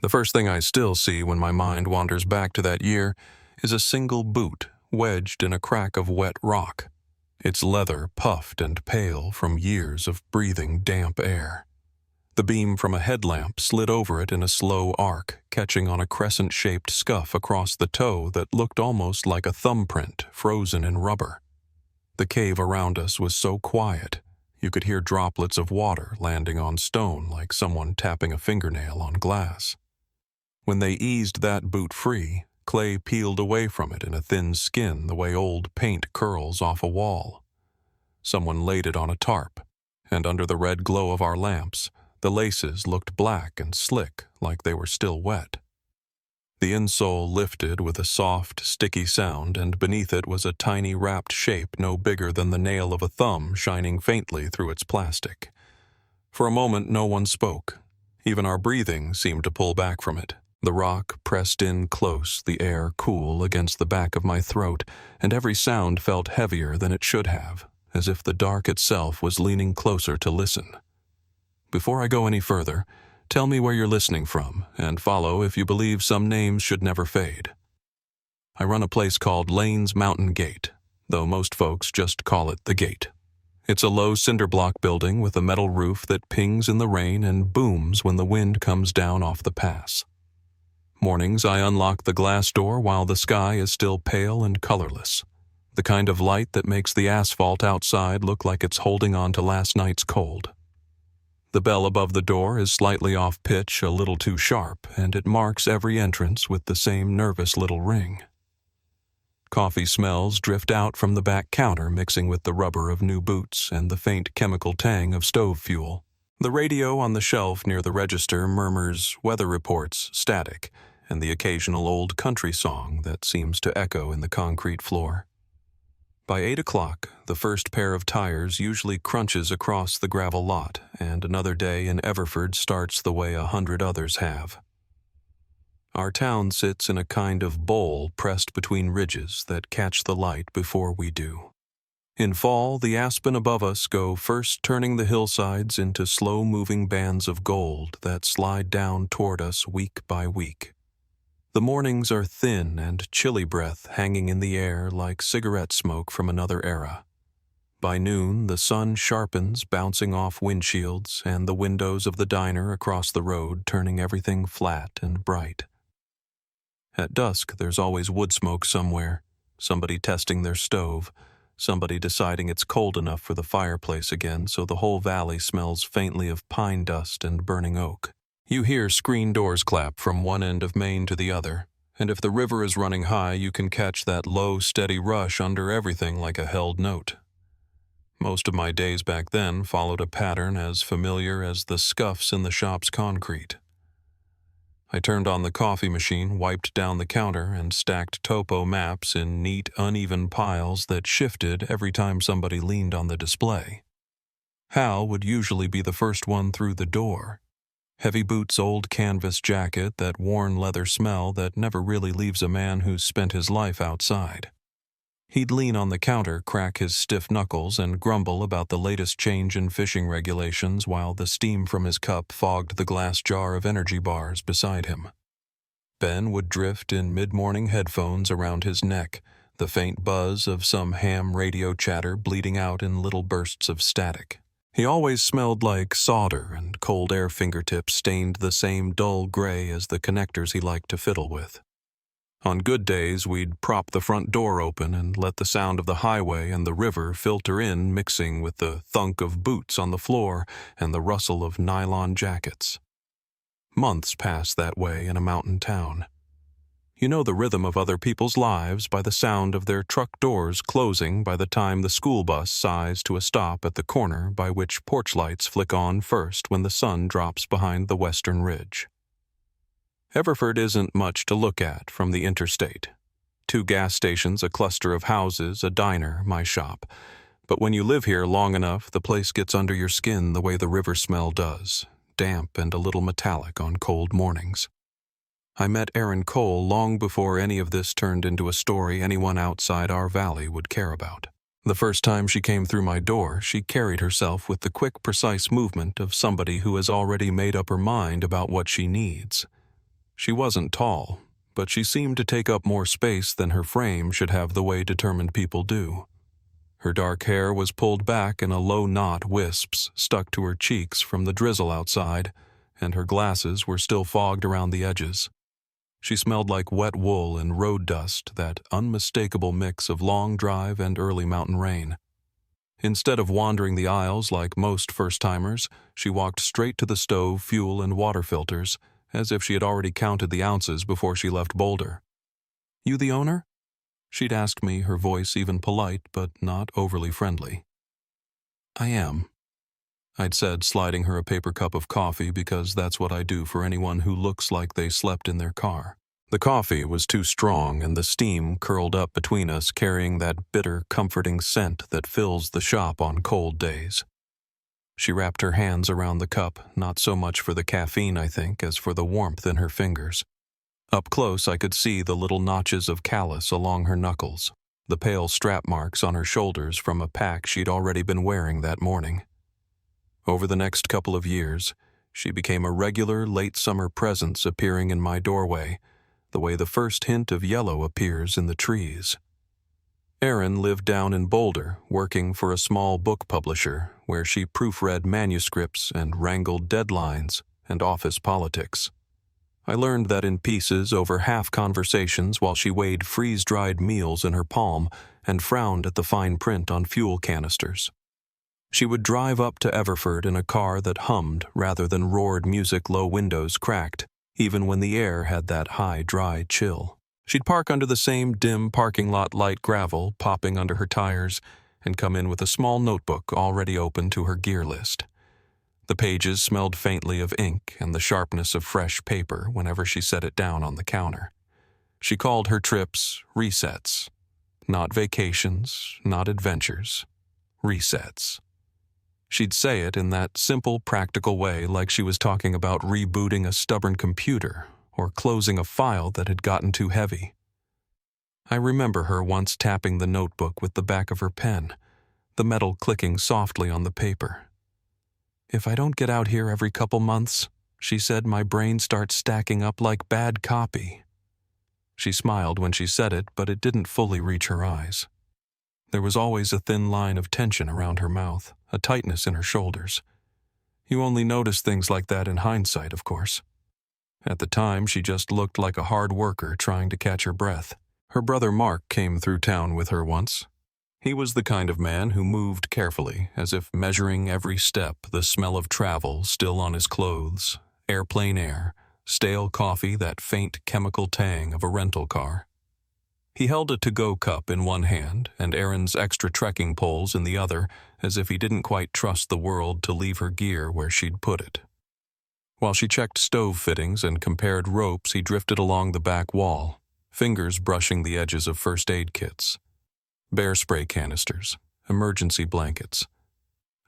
The first thing I still see when my mind wanders back to that year is a single boot wedged in a crack of wet rock, its leather puffed and pale from years of breathing damp air. The beam from a headlamp slid over it in a slow arc, catching on a crescent-shaped scuff across the toe that looked almost like a thumbprint frozen in rubber. The cave around us was so quiet, you could hear droplets of water landing on stone like someone tapping a fingernail on glass. When they eased that boot free, clay peeled away from it in a thin skin the way old paint curls off a wall. Someone laid it on a tarp, and under the red glow of our lamps, the laces looked black and slick like they were still wet. The insole lifted with a soft, sticky sound, and beneath it was a tiny wrapped shape no bigger than the nail of a thumb shining faintly through its plastic. For a moment no one spoke. Even our breathing seemed to pull back from it. The rock pressed in close, the air cool against the back of my throat, and every sound felt heavier than it should have, as if the dark itself was leaning closer to listen. Before I go any further, tell me where you're listening from, and follow if you believe some names should never fade. I run a place called Lane's Mountain Gate, though most folks just call it the Gate. It's a low cinder block building with a metal roof that pings in the rain and booms when the wind comes down off the pass. Mornings I unlock the glass door while the sky is still pale and colorless, the kind of light that makes the asphalt outside look like it's holding on to last night's cold. The bell above the door is slightly off pitch, a little too sharp, and it marks every entrance with the same nervous little ring. Coffee smells drift out from the back counter, mixing with the rubber of new boots and the faint chemical tang of stove fuel. The radio on the shelf near the register murmurs weather reports, static, and the occasional old country song that seems to echo in the concrete floor. By 8 o'clock, the first pair of tires usually crunches across the gravel lot, and another day in Everford starts the way 100 others have. Our town sits in a kind of bowl pressed between ridges that catch the light before we do. In fall, the aspen above us go first turning the hillsides into slow-moving bands of gold that slide down toward us week by week. The mornings are thin and chilly breath hanging in the air like cigarette smoke from another era. By noon, the sun sharpens, bouncing off windshields and the windows of the diner across the road, turning everything flat and bright. At dusk, there's always wood smoke somewhere, somebody testing their stove, somebody deciding it's cold enough for the fireplace again so the whole valley smells faintly of pine dust and burning oak. You hear screen doors clap from one end of Maine to the other, and if the river is running high, you can catch that low, steady rush under everything like a held note. Most of my days back then followed a pattern as familiar as the scuffs in the shop's concrete. I turned on the coffee machine, wiped down the counter, and stacked topo maps in neat, uneven piles that shifted every time somebody leaned on the display. Hal would usually be the first one through the door. Heavy boots, old canvas jacket, that worn leather smell that never really leaves a man who's spent his life outside. He'd lean on the counter, crack his stiff knuckles, and grumble about the latest change in fishing regulations while the steam from his cup fogged the glass jar of energy bars beside him. Ben would drift in mid-morning headphones around his neck, the faint buzz of some ham radio chatter bleeding out in little bursts of static. He always smelled like solder, and cold air fingertips stained the same dull gray as the connectors he liked to fiddle with. On good days, we'd prop the front door open and let the sound of the highway and the river filter in, mixing with the thunk of boots on the floor and the rustle of nylon jackets. Months passed that way in a mountain town. You know the rhythm of other people's lives by the sound of their truck doors closing by the time the school bus sighs to a stop at the corner by which porch lights flick on first when the sun drops behind the western ridge. Everford isn't much to look at from the interstate. 2 gas stations, a cluster of houses, a diner, my shop. But when you live here long enough, the place gets under your skin the way the river smell does, damp and a little metallic on cold mornings. I met Erin Cole long before any of this turned into a story anyone outside our valley would care about. The first time she came through my door, she carried herself with the quick, precise movement of somebody who has already made up her mind about what she needs. She wasn't tall, but she seemed to take up more space than her frame should have the way determined people do. Her dark hair was pulled back in a low knot wisps stuck to her cheeks from the drizzle outside, and her glasses were still fogged around the edges. She smelled like wet wool and road dust, that unmistakable mix of long drive and early mountain rain. Instead of wandering the aisles like most first-timers, she walked straight to the stove, fuel, and water filters, as if she had already counted the ounces before she left Boulder. "You the owner?" She'd asked me, her voice even polite but not overly friendly. "I am," I'd said, sliding her a paper cup of coffee because that's what I do for anyone who looks like they slept in their car. The coffee was too strong and the steam curled up between us, carrying that bitter, comforting scent that fills the shop on cold days. She wrapped her hands around the cup, not so much for the caffeine, I think, as for the warmth in her fingers. Up close, I could see the little notches of callus along her knuckles, the pale strap marks on her shoulders from a pack she'd already been wearing that morning. Over the next couple of years, she became a regular late summer presence appearing in my doorway, the way the first hint of yellow appears in the trees. Erin lived down in Boulder, working for a small book publisher where she proofread manuscripts and wrangled deadlines and office politics. I learned that in pieces over half conversations while she weighed freeze-dried meals in her palm and frowned at the fine print on fuel canisters. She would drive up to Everford in a car that hummed rather than roared music low windows cracked, even when the air had that high, dry chill. She'd park under the same dim parking lot light gravel popping under her tires and come in with a small notebook already open to her gear list. The pages smelled faintly of ink and the sharpness of fresh paper whenever she set it down on the counter. She called her trips resets. Not vacations, not adventures. Resets. She'd say it in that simple, practical way like she was talking about rebooting a stubborn computer or closing a file that had gotten too heavy. I remember her once tapping the notebook with the back of her pen, the metal clicking softly on the paper. "If I don't get out here every couple months," she said, "my brain starts stacking up like bad copy." She smiled when she said it, but it didn't fully reach her eyes. There was always a thin line of tension around her mouth, a tightness in her shoulders. You only notice things like that in hindsight, of course. At the time, she just looked like a hard worker trying to catch her breath. Her brother Mark came through town with her once. He was the kind of man who moved carefully, as if measuring every step, the smell of travel still on his clothes, airplane air, stale coffee, that faint chemical tang of a rental car. He held a to-go cup in one hand and Erin's extra trekking poles in the other, as if he didn't quite trust the world to leave her gear where she'd put it. While she checked stove fittings and compared ropes, he drifted along the back wall, fingers brushing the edges of first aid kits, bear spray canisters, emergency blankets.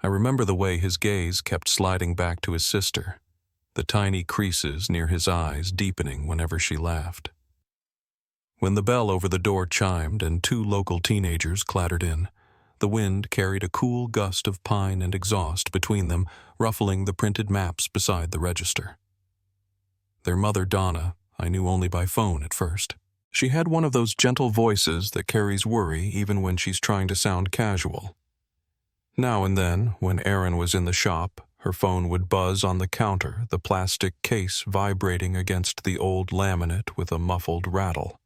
I remember the way his gaze kept sliding back to his sister, the tiny creases near his eyes deepening whenever she laughed. When the bell over the door chimed and 2 local teenagers clattered in, the wind carried a cool gust of pine and exhaust between them, ruffling the printed maps beside the register. Their mother, Donna, I knew only by phone at first. She had one of those gentle voices that carries worry even when she's trying to sound casual. Now and then, when Erin was in the shop, her phone would buzz on the counter, the plastic case vibrating against the old laminate with a muffled rattle.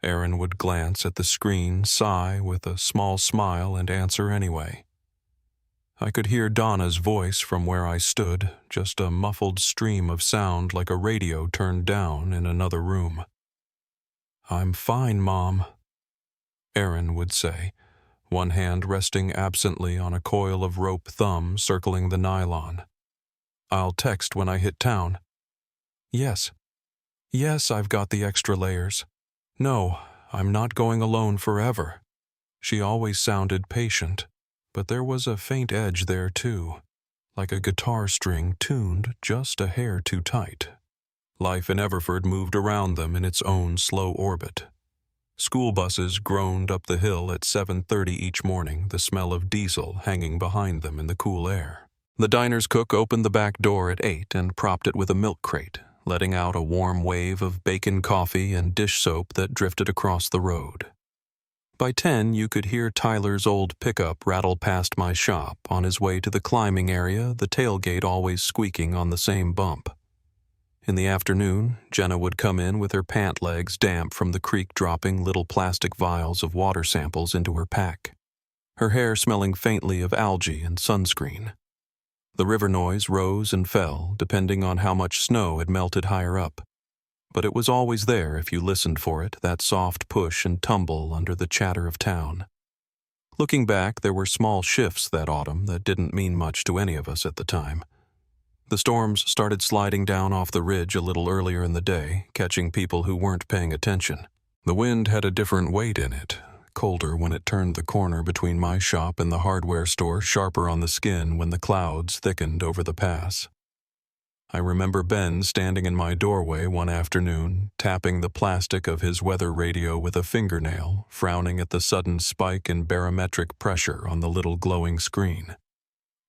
Erin would glance at the screen, sigh with a small smile, and answer anyway. I could hear Donna's voice from where I stood, just a muffled stream of sound like a radio turned down in another room. "I'm fine, Mom," Erin would say, one hand resting absently on a coil of rope thumb circling the nylon. "I'll text when I hit town." Yes, I've got the extra layers. No, I'm not going alone forever." She always sounded patient, but there was a faint edge there too, like a guitar string tuned just a hair too tight. Life in Everford moved around them in its own slow orbit. School buses groaned up the hill at 7:30 each morning, the smell of diesel hanging behind them in the cool air. The diner's cook opened the back door at 8 and propped it with a milk crate, letting out a warm wave of bacon coffee and dish soap that drifted across the road. By 10, you could hear Tyler's old pickup rattle past my shop on his way to the climbing area, the tailgate always squeaking on the same bump. In the afternoon, Jenna would come in with her pant legs damp from the creek dropping little plastic vials of water samples into her pack, her hair smelling faintly of algae and sunscreen. The river noise rose and fell depending on how much snow had melted higher up, but it was always there if you listened for it, that soft push and tumble under the chatter of town. Looking back, there were small shifts that autumn that didn't mean much to any of us at the time. The storms started sliding down off the ridge a little earlier in the day, catching people who weren't paying attention. The wind had a different weight in it, colder when it turned the corner between my shop and the hardware store, sharper on the skin when the clouds thickened over the pass. I remember Ben standing in my doorway one afternoon, tapping the plastic of his weather radio with a fingernail, frowning at the sudden spike in barometric pressure on the little glowing screen.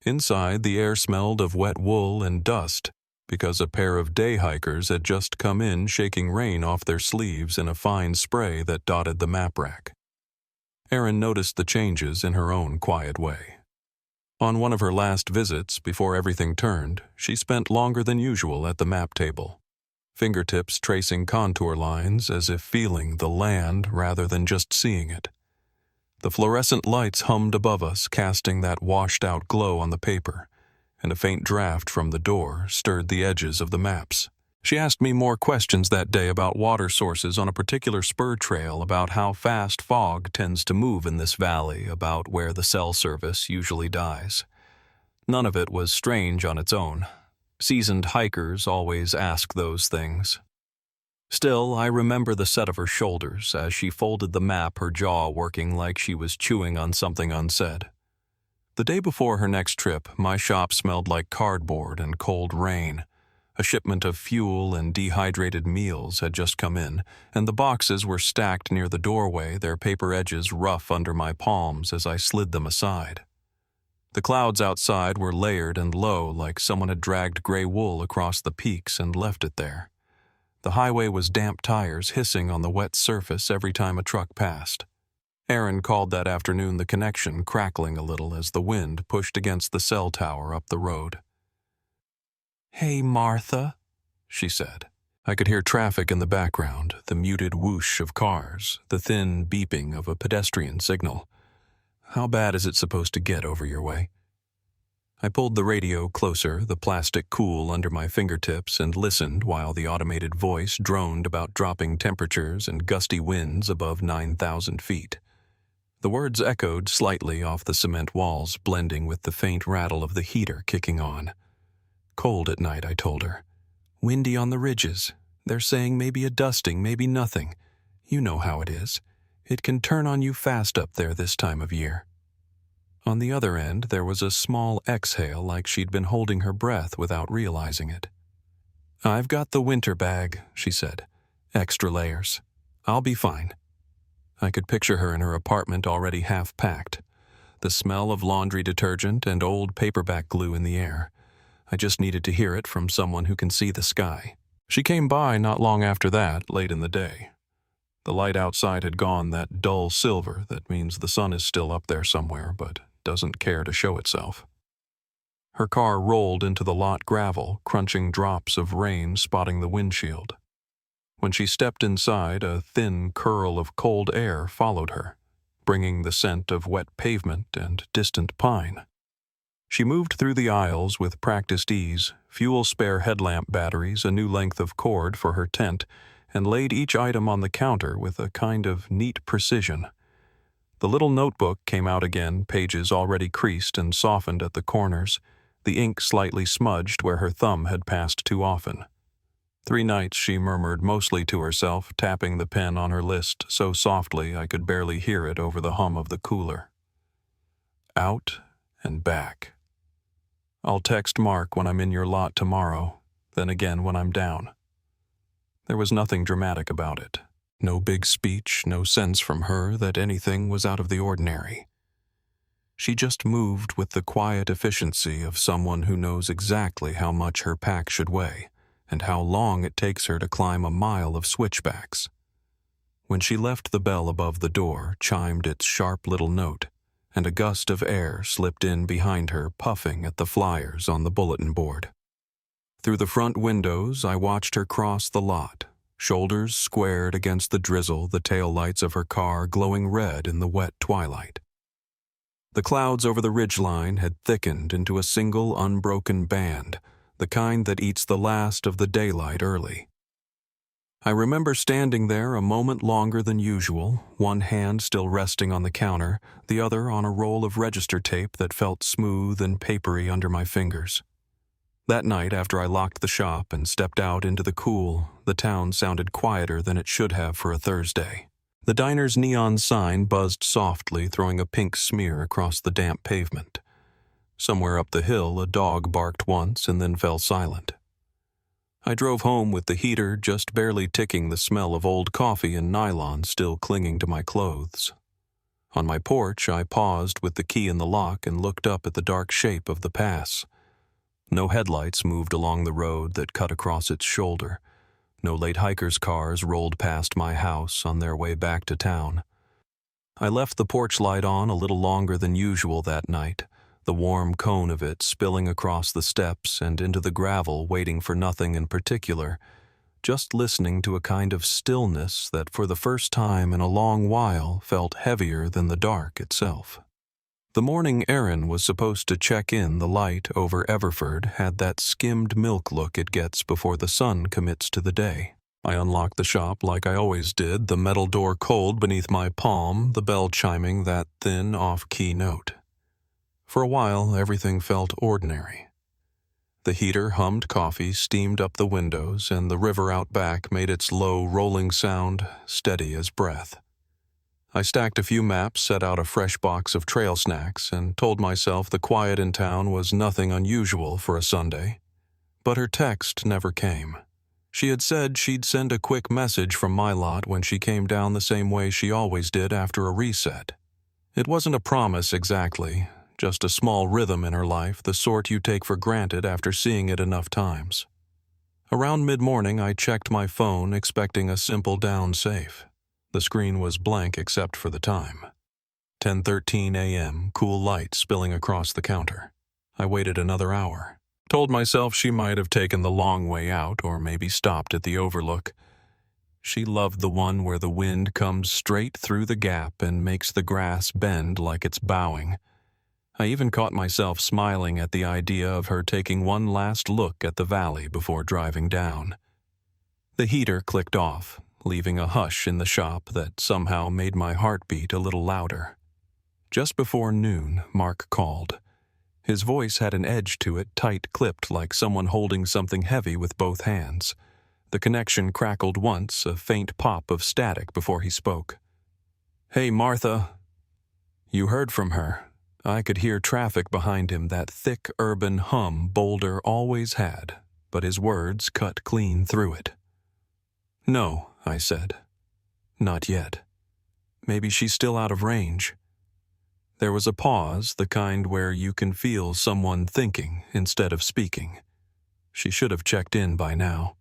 Inside, the air smelled of wet wool and dust because a pair of day hikers had just come in shaking rain off their sleeves in a fine spray that dotted the map rack. Erin noticed the changes in her own quiet way. On one of her last visits, before everything turned, she spent longer than usual at the map table, fingertips tracing contour lines as if feeling the land rather than just seeing it. The fluorescent lights hummed above us, casting that washed-out glow on the paper, and a faint draft from the door stirred the edges of the maps. She asked me more questions that day about water sources on a particular spur trail, about how fast fog tends to move in this valley, about where the cell service usually dies. None of it was strange on its own. Seasoned hikers always ask those things. Still, I remember the set of her shoulders as she folded the map, her jaw working like she was chewing on something unsaid. The day before her next trip, my shop smelled like cardboard and cold rain. A shipment of fuel and dehydrated meals had just come in, and the boxes were stacked near the doorway, their paper edges rough under my palms as I slid them aside. The clouds outside were layered and low, like someone had dragged gray wool across the peaks and left it there. The highway was damp tires hissing on the wet surface every time a truck passed. Erin called that afternoon the connection crackling a little as the wind pushed against the cell tower up the road. "Hey, Martha," she said. I could hear traffic in the background, the muted whoosh of cars, the thin beeping of a pedestrian signal. How bad is it supposed to get over your way? I pulled the radio closer, the plastic cool under my fingertips, and listened while the automated voice droned about dropping temperatures and gusty winds above 9,000 feet. The words echoed slightly off the cement walls, blending with the faint rattle of the heater kicking on. Cold at night, I told her. Windy on the ridges. They're saying maybe a dusting, maybe nothing. You know how it is. It can turn on you fast up there this time of year. On the other end, there was a small exhale like she'd been holding her breath without realizing it. "I've got the winter bag," she said. "Extra layers. I'll be fine." I could picture her in her apartment already half packed, the smell of laundry detergent and old paperback glue in the air. I just needed to hear it from someone who can see the sky. She came by not long after that, late in the day. The light outside had gone that dull silver that means the sun is still up there somewhere, but doesn't care to show itself. Her car rolled into the lot gravel, crunching drops of rain spotting the windshield. When she stepped inside, a thin curl of cold air followed her, bringing the scent of wet pavement and distant pine. She moved through the aisles with practiced ease, fuel-spare headlamp batteries, a new length of cord for her tent, and laid each item on the counter with a kind of neat precision. The little notebook came out again, pages already creased and softened at the corners, the ink slightly smudged where her thumb had passed too often. 3 nights, she murmured mostly to herself, tapping the pen on her list so softly I could barely hear it over the hum of the cooler. Out and back. I'll text Mark when I'm in your lot tomorrow, then again when I'm down. There was nothing dramatic about it. No big speech, no sense from her that anything was out of the ordinary. She just moved with the quiet efficiency of someone who knows exactly how much her pack should weigh, and how long it takes her to climb a mile of switchbacks. When she left, the bell above the door chimed its sharp little note, and a gust of air slipped in behind her, puffing at the flyers on the bulletin board. Through the front windows, I watched her cross the lot, shoulders squared against the drizzle, the taillights of her car glowing red in the wet twilight. The clouds over the ridgeline had thickened into a single unbroken band, the kind that eats the last of the daylight early. I remember standing there a moment longer than usual, one hand still resting on the counter, the other on a roll of register tape that felt smooth and papery under my fingers. That night, after I locked the shop and stepped out into the cool, the town sounded quieter than it should have for a Thursday. The diner's neon sign buzzed softly, throwing a pink smear across the damp pavement. Somewhere up the hill, a dog barked once and then fell silent. I drove home with the heater just barely ticking, the smell of old coffee and nylon still clinging to my clothes. On my porch, I paused with the key in the lock and looked up at the dark shape of the pass. No headlights moved along the road that cut across its shoulder. No late hikers' cars rolled past my house on their way back to town. I left the porch light on a little longer than usual that night, the warm cone of it spilling across the steps and into the gravel, waiting for nothing in particular, just listening to a kind of stillness that for the first time in a long while felt heavier than the dark itself. The morning Erin was supposed to check in the light over Everford had that skimmed milk look it gets before the sun commits to the day. I unlocked the shop like I always did, the metal door cold beneath my palm, the bell chiming that thin off-key note. For a while, everything felt ordinary. The heater hummed coffee, steamed up the windows, and the river out back made its low, rolling sound steady as breath. I stacked a few maps, set out a fresh box of trail snacks, and told myself the quiet in town was nothing unusual for a Sunday. But her text never came. She had said she'd send a quick message from my lot when she came down, the same way she always did after a reset. It wasn't a promise exactly, just a small rhythm in her life, the sort you take for granted after seeing it enough times. Around mid-morning, I checked my phone, expecting a simple down safe. The screen was blank except for the time. 10:13 a.m., cool light spilling across the counter. I waited another hour. Told myself she might have taken the long way out or maybe stopped at the overlook. She loved the one where the wind comes straight through the gap and makes the grass bend like it's bowing. I even caught myself smiling at the idea of her taking one last look at the valley before driving down. The heater clicked off, leaving a hush in the shop that somehow made my heart beat a little louder. Just before noon, Mark called. His voice had an edge to it, tight-clipped like someone holding something heavy with both hands. The connection crackled once, a faint pop of static before he spoke. "Hey, Martha." "You heard from her." I could hear traffic behind him, that thick urban hum Boulder always had, but his words cut clean through it. "No," I said. "Not yet. Maybe she's still out of range." There was a pause, the kind where you can feel someone thinking instead of speaking. She should have checked in by now.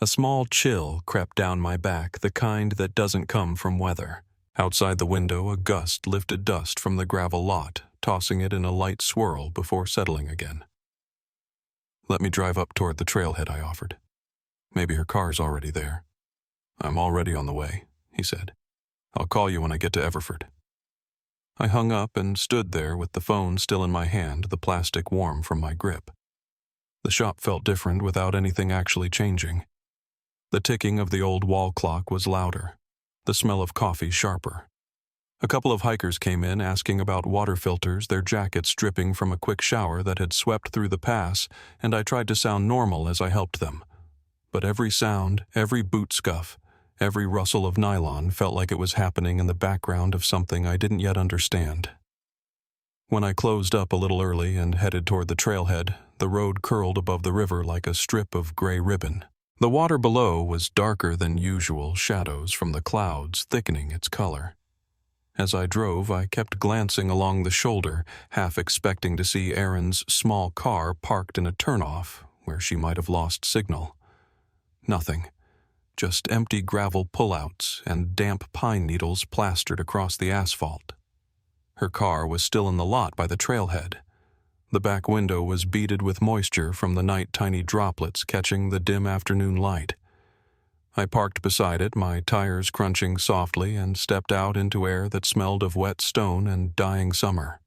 A small chill crept down my back, the kind that doesn't come from weather. Outside the window, a gust lifted dust from the gravel lot, tossing it in a light swirl before settling again. "Let me drive up toward the trailhead," I offered. "Maybe her car's already there." "I'm already on the way," he said. "I'll call you when I get to Everford." I hung up and stood there with the phone still in my hand, the plastic warm from my grip. The shop felt different without anything actually changing. The ticking of the old wall clock was louder, the smell of coffee sharper. A couple of hikers came in asking about water filters, their jackets dripping from a quick shower that had swept through the pass, and I tried to sound normal as I helped them. But every sound, every boot scuff, every rustle of nylon felt like it was happening in the background of something I didn't yet understand. When I closed up a little early and headed toward the trailhead, the road curled above the river like a strip of gray ribbon. The water below was darker than usual, shadows from the clouds thickening its color. As I drove, I kept glancing along the shoulder, half expecting to see Erin's small car parked in a turnoff, where she might have lost signal. Nothing. Just empty gravel pullouts and damp pine needles plastered across the asphalt. Her car was still in the lot by the trailhead. The back window was beaded with moisture from the night tiny droplets catching the dim afternoon light. I parked beside it, my tires crunching softly, and stepped out into air that smelled of wet stone and dying summer.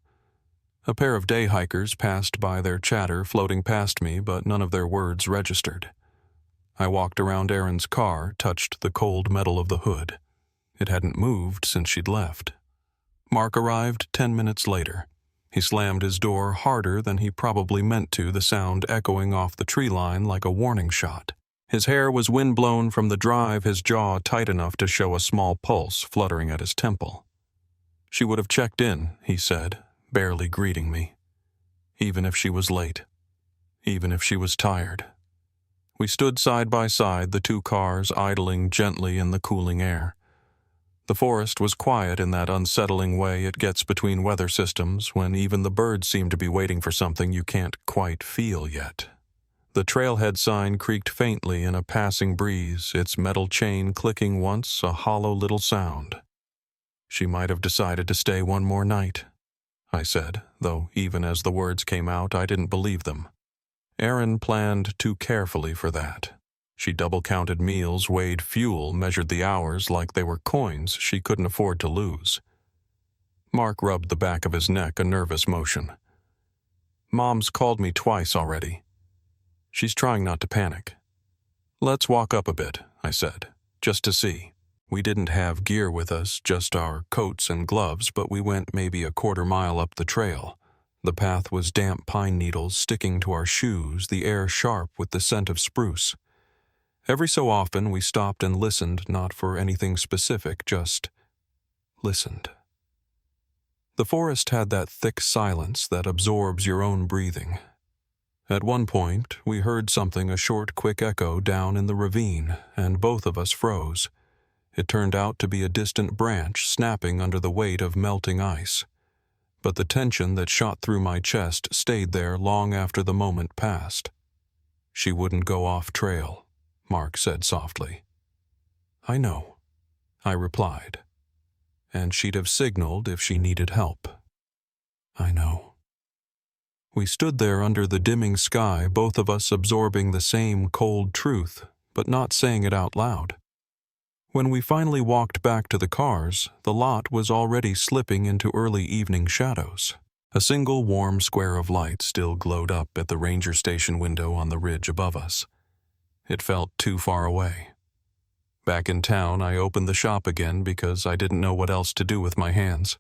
A pair of day hikers passed by, their chatter floating past me, but none of their words registered. I walked around Erin's car, touched the cold metal of the hood. It hadn't moved since she'd left. Mark arrived 10 minutes later. He slammed his door harder than he probably meant to, the sound echoing off the tree line like a warning shot. His hair was windblown from the drive, his jaw tight enough to show a small pulse fluttering at his temple. She would have checked in, he said, barely greeting me. Even if she was late. Even if she was tired. We stood side by side, the two cars idling gently in the cooling air. The forest was quiet in that unsettling way it gets between weather systems, when even the birds seem to be waiting for something you can't quite feel yet. The trailhead sign creaked faintly in a passing breeze, its metal chain clicking once, a hollow little sound. She might have decided to stay one more night, I said, though even as the words came out, I didn't believe them. Erin planned too carefully for that. She double-counted meals, weighed fuel, measured the hours like they were coins she couldn't afford to lose. Mark rubbed the back of his neck, a nervous motion. Mom's called me twice already. She's trying not to panic. Let's walk up a bit, I said, just to see. We didn't have gear with us, just our coats and gloves, but we went maybe a quarter mile up the trail. The path was damp pine needles sticking to our shoes, the air sharp with the scent of spruce. Every so often we stopped and listened, not for anything specific, just listened. The forest had that thick silence that absorbs your own breathing. At one point, we heard something, a short, quick echo down in the ravine, and both of us froze. It turned out to be a distant branch snapping under the weight of melting ice. But the tension that shot through my chest stayed there long after the moment passed. She wouldn't go off trail, Mark said softly. I know, I replied. And she'd have signaled if she needed help. I know. We stood there under the dimming sky, both of us absorbing the same cold truth, but not saying it out loud. When we finally walked back to the cars, the lot was already slipping into early evening shadows. A single warm square of light still glowed up at the ranger station window on the ridge above us. It felt too far away. Back in town, I opened the shop again because I didn't know what else to do with my hands.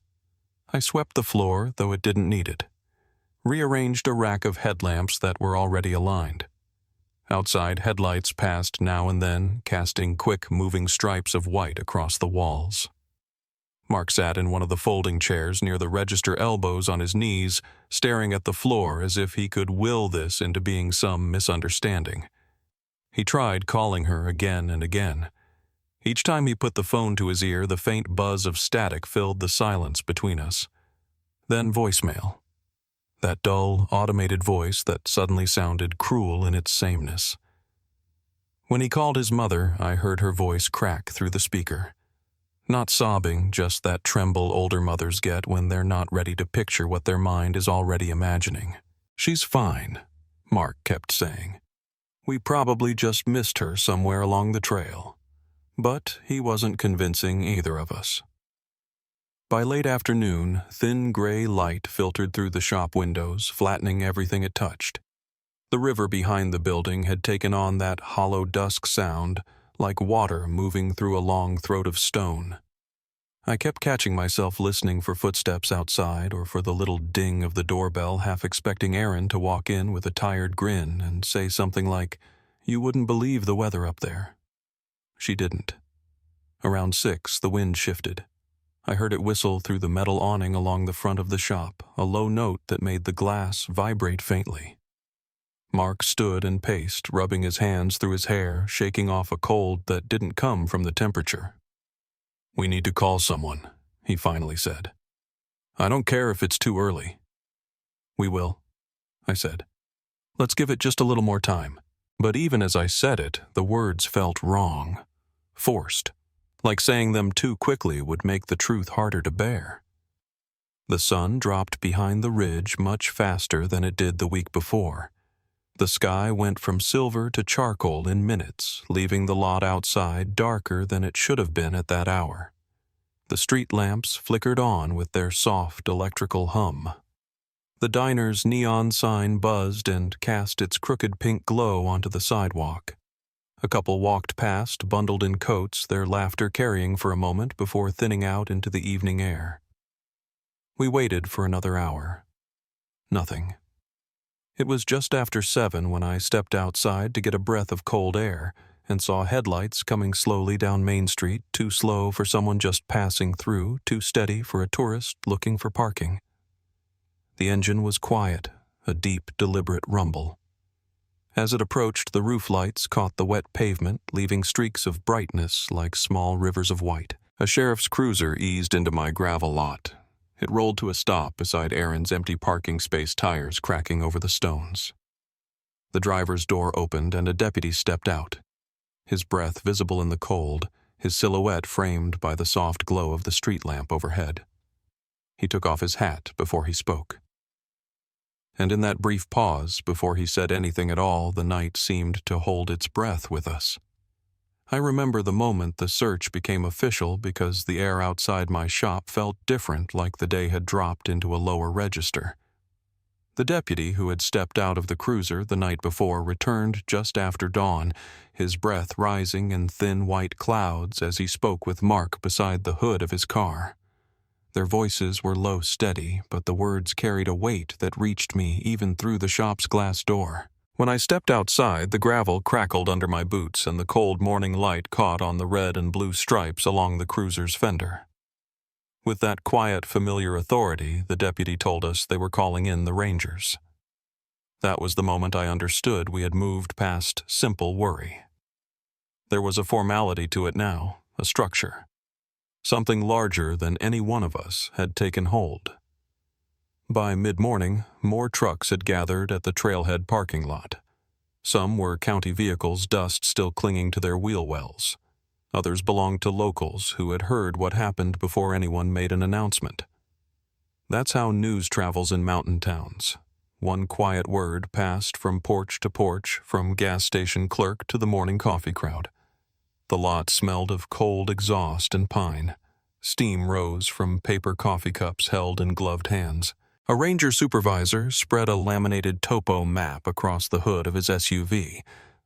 I swept the floor, though it didn't need it. Rearranged a rack of headlamps that were already aligned. Outside, headlights passed now and then, casting quick, moving stripes of white across the walls. Mark sat in one of the folding chairs near the register, elbows on his knees, staring at the floor as if he could will this into being some misunderstanding. He tried calling her again and again. Each time he put the phone to his ear, the faint buzz of static filled the silence between us. Then voicemail. That dull, automated voice that suddenly sounded cruel in its sameness. When he called his mother, I heard her voice crack through the speaker. Not sobbing, just that tremble older mothers get when they're not ready to picture what their mind is already imagining. She's fine, Mark kept saying. We probably just missed her somewhere along the trail. But he wasn't convincing either of us. By late afternoon, thin gray light filtered through the shop windows, flattening everything it touched. The river behind the building had taken on that hollow dusk sound, like water moving through a long throat of stone. I kept catching myself listening for footsteps outside or for the little ding of the doorbell, half expecting Erin to walk in with a tired grin and say something like, "You wouldn't believe the weather up there." She didn't. Around 6, the wind shifted. I heard it whistle through the metal awning along the front of the shop, a low note that made the glass vibrate faintly. Mark stood and paced, rubbing his hands through his hair, shaking off a cold that didn't come from the temperature. "We need to call someone," he finally said. "I don't care if it's too early." "We will," I said. Let's give it just a little more time. But even as I said it, the words felt wrong, forced, like saying them too quickly would make the truth harder to bear. The sun dropped behind the ridge much faster than it did the week before. The sky went from silver to charcoal in minutes, leaving the lot outside darker than it should have been at that hour. The street lamps flickered on with their soft electrical hum. The diner's neon sign buzzed and cast its crooked pink glow onto the sidewalk. A couple walked past, bundled in coats, their laughter carrying for a moment before thinning out into the evening air. We waited for another hour. Nothing. It was just after 7 when I stepped outside to get a breath of cold air and saw headlights coming slowly down Main Street, too slow for someone just passing through, too steady for a tourist looking for parking. The engine was quiet, a deep, deliberate rumble. As it approached, the roof lights caught the wet pavement, leaving streaks of brightness like small rivers of white. A sheriff's cruiser eased into my gravel lot. It rolled to a stop beside Aaron's empty parking space, tires cracking over the stones. The driver's door opened and a deputy stepped out, his breath visible in the cold, his silhouette framed by the soft glow of the street lamp overhead. He took off his hat before he spoke. And in that brief pause, before he said anything at all, the night seemed to hold its breath with us. I remember the moment the search became official because the air outside my shop felt different, like the day had dropped into a lower register. The deputy who had stepped out of the cruiser the night before returned just after dawn, his breath rising in thin white clouds as he spoke with Mark beside the hood of his car. Their voices were low, steady, but the words carried a weight that reached me even through the shop's glass door. When I stepped outside, the gravel crackled under my boots and the cold morning light caught on the red and blue stripes along the cruiser's fender. With that quiet, familiar authority, the deputy told us they were calling in the Rangers. That was the moment I understood we had moved past simple worry. There was a formality to it now, a structure. Something larger than any one of us had taken hold. By mid-morning, more trucks had gathered at the trailhead parking lot. Some were county vehicles, dust still clinging to their wheel wells. Others belonged to locals who had heard what happened before anyone made an announcement. That's how news travels in mountain towns. One quiet word passed from porch to porch, from gas station clerk to the morning coffee crowd. The lot smelled of cold exhaust and pine. Steam rose from paper coffee cups held in gloved hands. A ranger supervisor spread a laminated topo map across the hood of his SUV,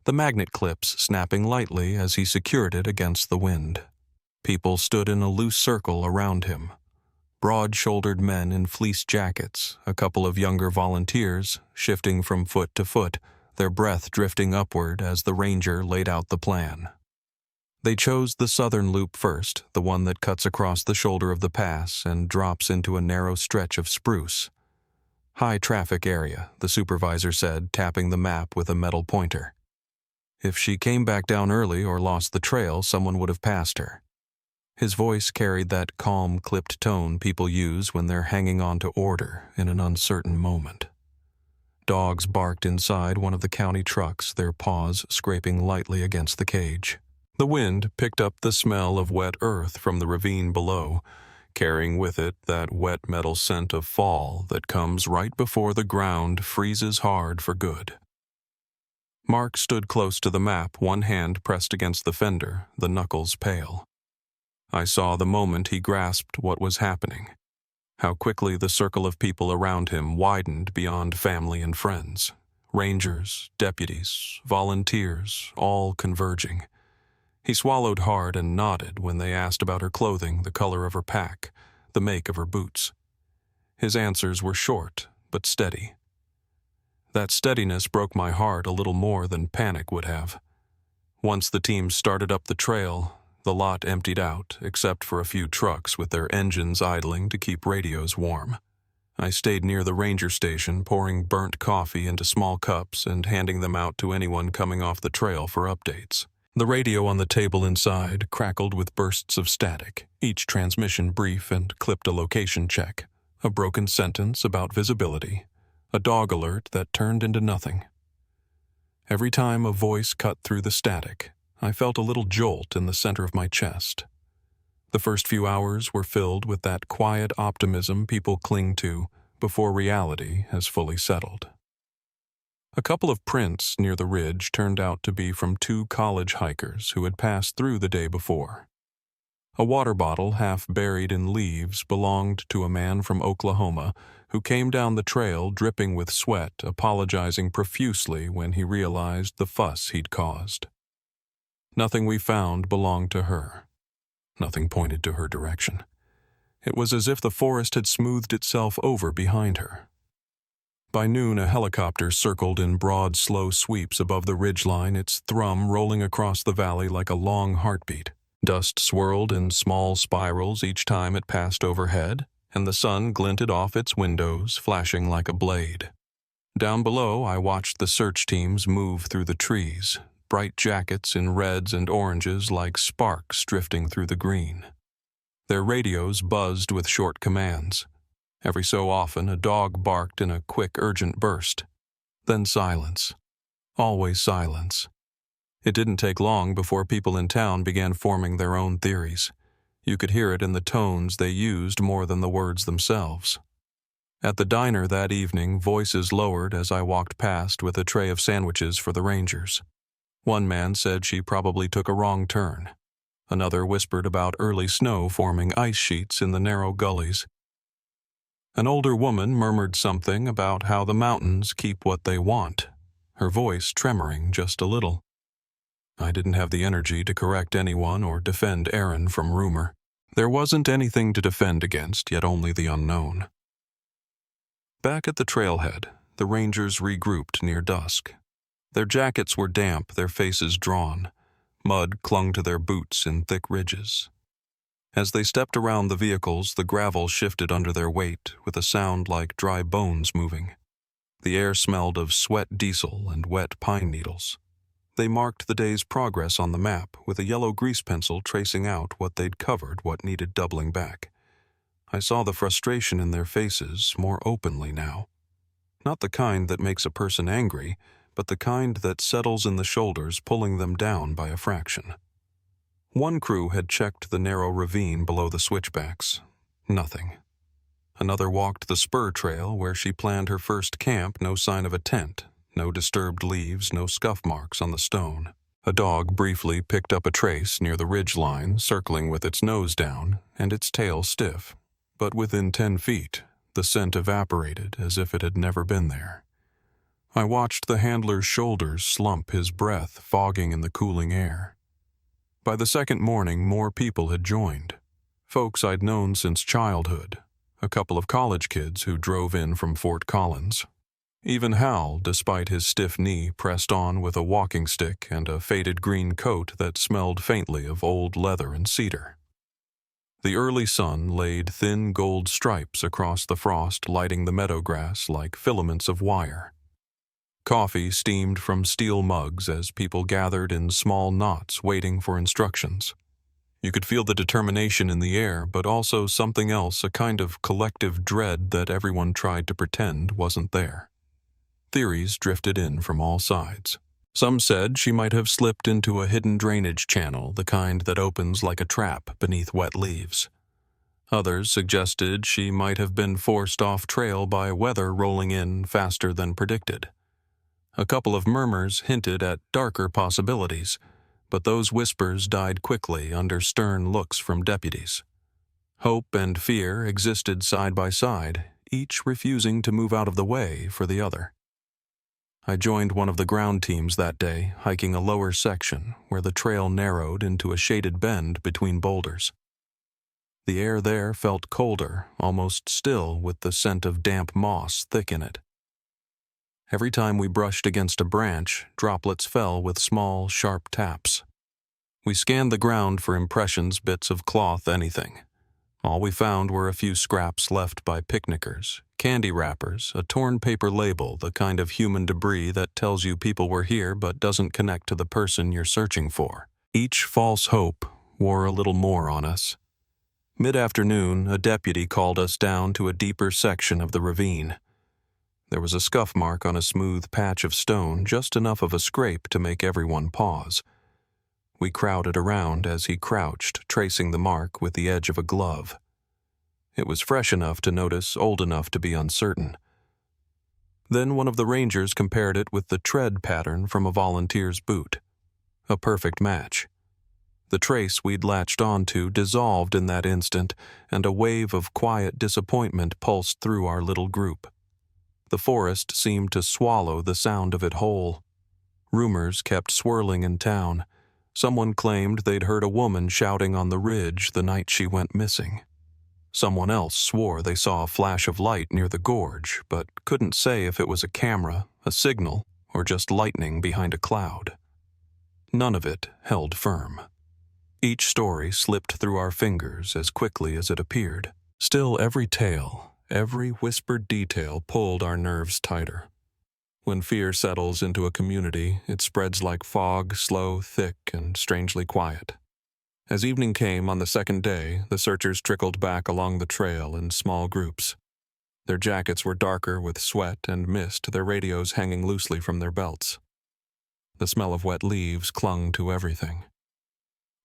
the magnet clips snapping lightly as he secured it against the wind. People stood in a loose circle around him. Broad-shouldered men in fleece jackets, a couple of younger volunteers, shifting from foot to foot, their breath drifting upward as the ranger laid out the plan. They chose the southern loop first, the one that cuts across the shoulder of the pass and drops into a narrow stretch of spruce. High traffic area, the supervisor said, tapping the map with a metal pointer. If she came back down early or lost the trail, someone would have passed her. His voice carried that calm, clipped tone people use when they're hanging on to order in an uncertain moment. Dogs barked inside one of the county trucks, their paws scraping lightly against the cage. The wind picked up the smell of wet earth from the ravine below, carrying with it that wet metal scent of fall that comes right before the ground freezes hard for good. Mark stood close to the map, one hand pressed against the fender, the knuckles pale. I saw the moment he grasped what was happening, how quickly the circle of people around him widened beyond family and friends. Rangers, deputies, volunteers, all converging. He swallowed hard and nodded when they asked about her clothing, the color of her pack, the make of her boots. His answers were short, but steady. That steadiness broke my heart a little more than panic would have. Once the team started up the trail, the lot emptied out, except for a few trucks with their engines idling to keep radios warm. I stayed near the ranger station, pouring burnt coffee into small cups and handing them out to anyone coming off the trail for updates. The radio on the table inside crackled with bursts of static, each transmission brief and clipped a location check, a broken sentence about visibility, a dog alert that turned into nothing. Every time a voice cut through the static, I felt a little jolt in the center of my chest. The first few hours were filled with that quiet optimism people cling to before reality has fully settled. A couple of prints near the ridge turned out to be from 2 college hikers who had passed through the day before. A water bottle half buried in leaves belonged to a man from Oklahoma who came down the trail dripping with sweat, apologizing profusely when he realized the fuss he'd caused. Nothing we found belonged to her. Nothing pointed to her direction. It was as if the forest had smoothed itself over behind her. By noon, a helicopter circled in broad, slow sweeps above the ridgeline, its thrum rolling across the valley like a long heartbeat. Dust swirled in small spirals each time it passed overhead, and the sun glinted off its windows, flashing like a blade. Down below, I watched the search teams move through the trees, bright jackets in reds and oranges like sparks drifting through the green. Their radios buzzed with short commands. Every so often, a dog barked in a quick, urgent burst. Then silence. Always silence. It didn't take long before people in town began forming their own theories. You could hear it in the tones they used more than the words themselves. At the diner that evening, voices lowered as I walked past with a tray of sandwiches for the Rangers. One man said she probably took a wrong turn. Another whispered about early snow forming ice sheets in the narrow gullies. An older woman murmured something about how the mountains keep what they want, her voice tremoring just a little. I didn't have the energy to correct anyone or defend Aaron from rumor. There wasn't anything to defend against, yet only the unknown. Back at the trailhead, the Rangers regrouped near dusk. Their jackets were damp, their faces drawn. Mud clung to their boots in thick ridges. As they stepped around the vehicles, the gravel shifted under their weight with a sound like dry bones moving. The air smelled of sweat diesel and wet pine needles. They marked the day's progress on the map with a yellow grease pencil tracing out what they'd covered, what needed doubling back. I saw the frustration in their faces more openly now. Not the kind that makes a person angry, but the kind that settles in the shoulders, pulling them down by a fraction. One crew had checked the narrow ravine below the switchbacks. Nothing. Another walked the spur trail where she planned her first camp, no sign of a tent, no disturbed leaves, no scuff marks on the stone. A dog briefly picked up a trace near the ridge line, circling with its nose down and its tail stiff. But within 10 feet, the scent evaporated as if it had never been there. I watched the handler's shoulders slump, his breath fogging in the cooling air. By the second morning, more people had joined. Folks I'd known since childhood, a couple of college kids who drove in from Fort Collins. Even Hal, despite his stiff knee, pressed on with a walking stick and a faded green coat that smelled faintly of old leather and cedar. The early sun laid thin gold stripes across the frost, lighting the meadow grass like filaments of wire. Coffee steamed from steel mugs as people gathered in small knots waiting for instructions. You could feel the determination in the air, but also something else, a kind of collective dread that everyone tried to pretend wasn't there. Theories drifted in from all sides. Some said she might have slipped into a hidden drainage channel, the kind that opens like a trap beneath wet leaves. Others suggested she might have been forced off trail by weather rolling in faster than predicted. A couple of murmurs hinted at darker possibilities, but those whispers died quickly under stern looks from deputies. Hope and fear existed side by side, each refusing to move out of the way for the other. I joined one of the ground teams that day, hiking a lower section where the trail narrowed into a shaded bend between boulders. The air there felt colder, almost still, with the scent of damp moss thick in it. Every time we brushed against a branch, droplets fell with small, sharp taps. We scanned the ground for impressions, bits of cloth, anything. All we found were a few scraps left by picnickers, candy wrappers, a torn paper label, the kind of human debris that tells you people were here but doesn't connect to the person you're searching for. Each false hope wore a little more on us. Mid-afternoon, a deputy called us down to a deeper section of the ravine. There was a scuff mark on a smooth patch of stone, just enough of a scrape to make everyone pause. We crowded around as he crouched, tracing the mark with the edge of a glove. It was fresh enough to notice, old enough to be uncertain. Then one of the rangers compared it with the tread pattern from a volunteer's boot. A perfect match. The trace we'd latched onto dissolved in that instant, and a wave of quiet disappointment pulsed through our little group. The forest seemed to swallow the sound of it whole. Rumors kept swirling in town. Someone claimed they'd heard a woman shouting on the ridge the night she went missing. Someone else swore they saw a flash of light near the gorge, but couldn't say if it was a camera, a signal, or just lightning behind a cloud. None of it held firm. Each story slipped through our fingers as quickly as it appeared. Still, every tale, every whispered detail pulled our nerves tighter. When fear settles into a community, it spreads like fog, slow, thick, and strangely quiet. As evening came on the second day, the searchers trickled back along the trail in small groups. Their jackets were darker with sweat and mist, their radios hanging loosely from their belts. The smell of wet leaves clung to everything.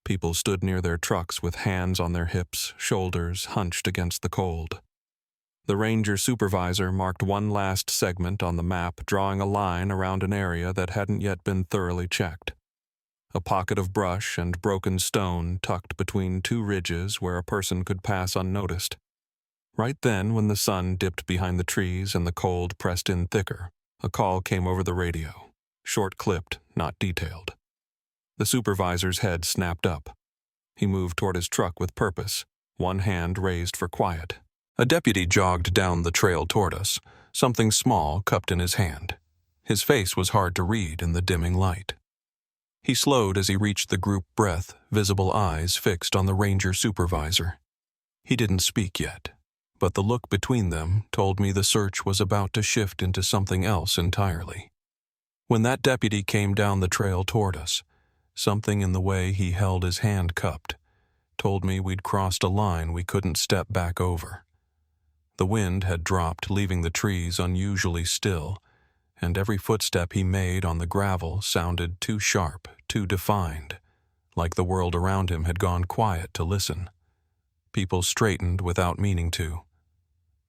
People stood near their trucks with hands on their hips, shoulders hunched against the cold. The ranger supervisor marked one last segment on the map, drawing a line around an area that hadn't yet been thoroughly checked. A pocket of brush and broken stone tucked between two ridges where a person could pass unnoticed. Right then, when the sun dipped behind the trees and the cold pressed in thicker, a call came over the radio, short-clipped, not detailed. The supervisor's head snapped up. He moved toward his truck with purpose, one hand raised for quiet. A deputy jogged down the trail toward us, something small cupped in his hand. His face was hard to read in the dimming light. He slowed as he reached the group breath, visible eyes fixed on the ranger supervisor. He didn't speak yet, but the look between them told me the search was about to shift into something else entirely. When that deputy came down the trail toward us, something in the way he held his hand cupped told me we'd crossed a line we couldn't step back over. The wind had dropped, leaving the trees unusually still, and every footstep he made on the gravel sounded too sharp, too defined, like the world around him had gone quiet to listen. People straightened without meaning to.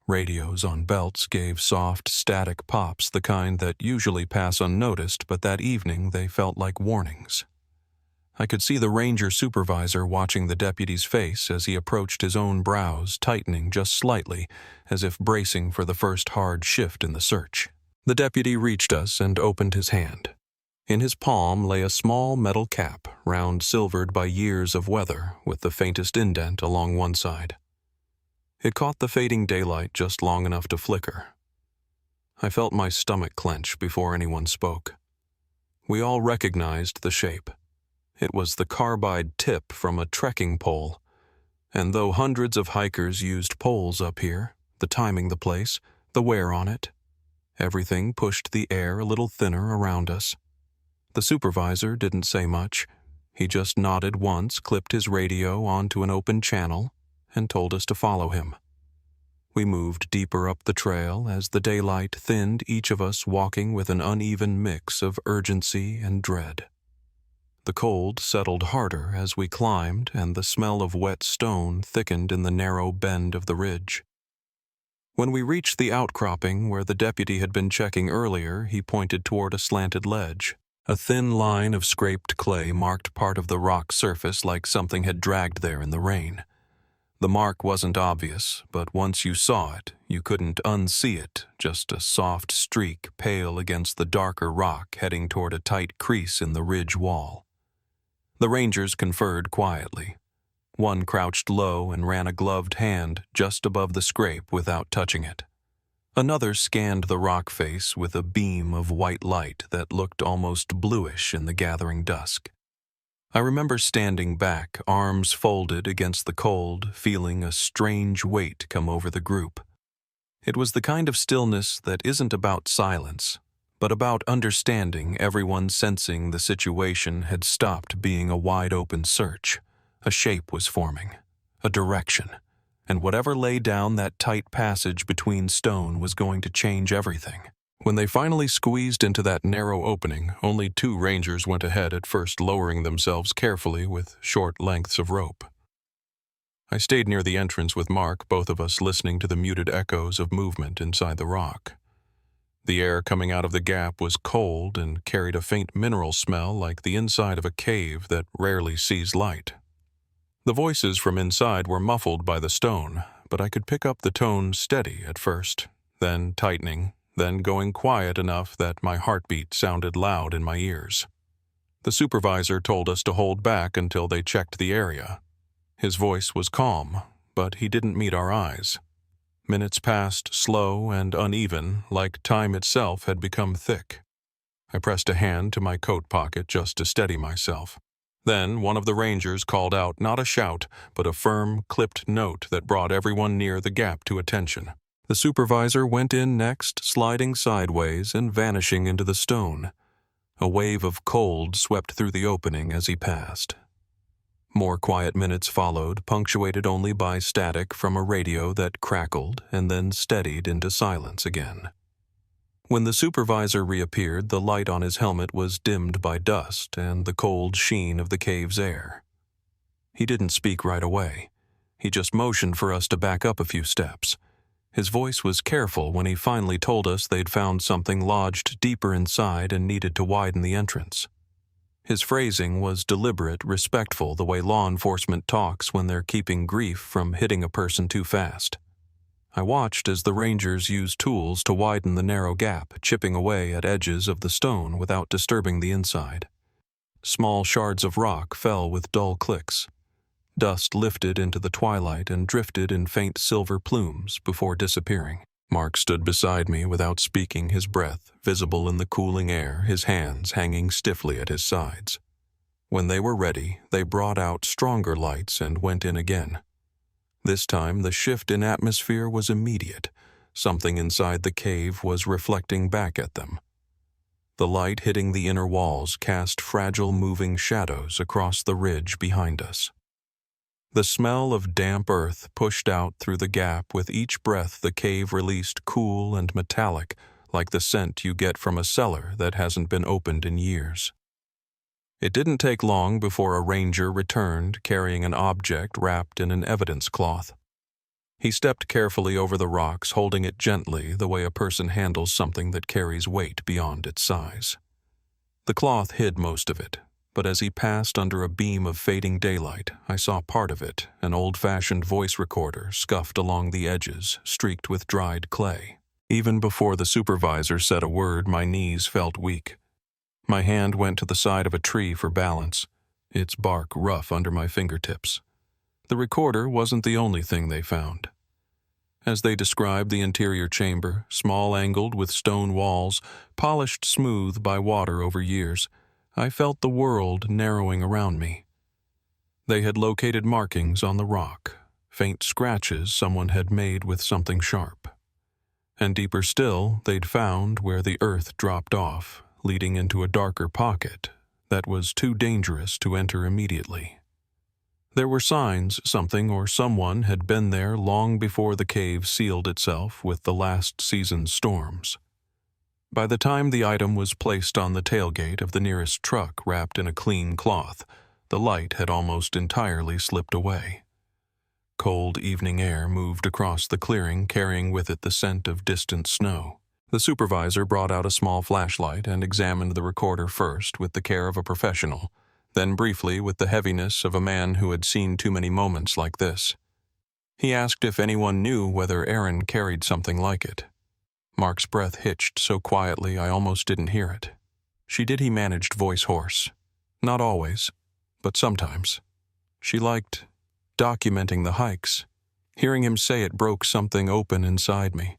Radios on belts gave soft, static pops, the kind that usually pass unnoticed, but that evening they felt like warnings. I could see the ranger supervisor watching the deputy's face as he approached, his own brows tightening just slightly, as if bracing for the first hard shift in the search. The deputy reached us and opened his hand. In his palm lay a small metal cap, round silvered by years of weather, with the faintest indent along one side. It caught the fading daylight just long enough to flicker. I felt my stomach clench before anyone spoke. We all recognized the shape. It was the carbide tip from a trekking pole, and though hundreds of hikers used poles up here, the timing the place, the wear on it, everything pushed the air a little thinner around us. The supervisor didn't say much. He just nodded once, clipped his radio onto an open channel, and told us to follow him. We moved deeper up the trail as the daylight thinned, each of us walking with an uneven mix of urgency and dread. The cold settled harder as we climbed, and the smell of wet stone thickened in the narrow bend of the ridge. When we reached the outcropping where the deputy had been checking earlier, he pointed toward a slanted ledge. A thin line of scraped clay marked part of the rock surface like something had dragged there in the rain. The mark wasn't obvious, but once you saw it, you couldn't unsee it, just a soft streak pale against the darker rock heading toward a tight crease in the ridge wall. The rangers conferred quietly. One crouched low and ran a gloved hand just above the scrape without touching it. Another scanned the rock face with a beam of white light that looked almost bluish in the gathering dusk. I remember standing back, arms folded against the cold, feeling a strange weight come over the group. It was the kind of stillness that isn't about silence, but about understanding, everyone sensing the situation had stopped being a wide-open search. A shape was forming, a direction, and whatever lay down that tight passage between stone was going to change everything. When they finally squeezed into that narrow opening, only 2 rangers went ahead, at first lowering themselves carefully with short lengths of rope. I stayed near the entrance with Mark, both of us listening to the muted echoes of movement inside the rock. The air coming out of the gap was cold and carried a faint mineral smell like the inside of a cave that rarely sees light. The voices from inside were muffled by the stone, but I could pick up the tone steady at first, then tightening, then going quiet enough that my heartbeat sounded loud in my ears. The supervisor told us to hold back until they checked the area. His voice was calm, but he didn't meet our eyes. Minutes passed slow and uneven, like time itself had become thick. I pressed a hand to my coat pocket just to steady myself. Then one of the rangers called out not a shout, but a firm, clipped note that brought everyone near the gap to attention. The supervisor went in next, sliding sideways and vanishing into the stone. A wave of cold swept through the opening as he passed. More quiet minutes followed, punctuated only by static from a radio that crackled and then steadied into silence again. When the supervisor reappeared, the light on his helmet was dimmed by dust and the cold sheen of the cave's air. He didn't speak right away. He just motioned for us to back up a few steps. His voice was careful when he finally told us they'd found something lodged deeper inside and needed to widen the entrance. His phrasing was deliberate, respectful, the way law enforcement talks when they're keeping grief from hitting a person too fast. I watched as the rangers used tools to widen the narrow gap, chipping away at edges of the stone without disturbing the inside. Small shards of rock fell with dull clicks. Dust lifted into the twilight and drifted in faint silver plumes before disappearing. Mark stood beside me without speaking, his breath visible in the cooling air, his hands hanging stiffly at his sides. When they were ready, they brought out stronger lights and went in again. This time, the shift in atmosphere was immediate. Something inside the cave was reflecting back at them. The light hitting the inner walls cast fragile moving shadows across the ridge behind us. The smell of damp earth pushed out through the gap with each breath the cave released, cool and metallic, like the scent you get from a cellar that hasn't been opened in years. It didn't take long before a ranger returned, carrying an object wrapped in an evidence cloth. He stepped carefully over the rocks, holding it gently, the way a person handles something that carries weight beyond its size. The cloth hid most of it, but as he passed under a beam of fading daylight, I saw part of it, an old-fashioned voice recorder scuffed along the edges, streaked with dried clay. Even before the supervisor said a word, my knees felt weak. My hand went to the side of a tree for balance, its bark rough under my fingertips. The recorder wasn't the only thing they found. As they described the interior chamber, small-angled with stone walls, polished smooth by water over years, I felt the world narrowing around me. They had located markings on the rock, faint scratches someone had made with something sharp. And deeper still, they'd found where the earth dropped off, leading into a darker pocket that was too dangerous to enter immediately. There were signs something or someone had been there long before the cave sealed itself with the last season's storms. By the time the item was placed on the tailgate of the nearest truck wrapped in a clean cloth, the light had almost entirely slipped away. Cold evening air moved across the clearing, carrying with it the scent of distant snow. The supervisor brought out a small flashlight and examined the recorder first with the care of a professional, then briefly with the heaviness of a man who had seen too many moments like this. He asked if anyone knew whether Erin carried something like it. Mark's breath hitched so quietly I almost didn't hear it. She did, he managed, voice hoarse. Not always, but sometimes. She liked documenting the hikes. Hearing him say it broke something open inside me.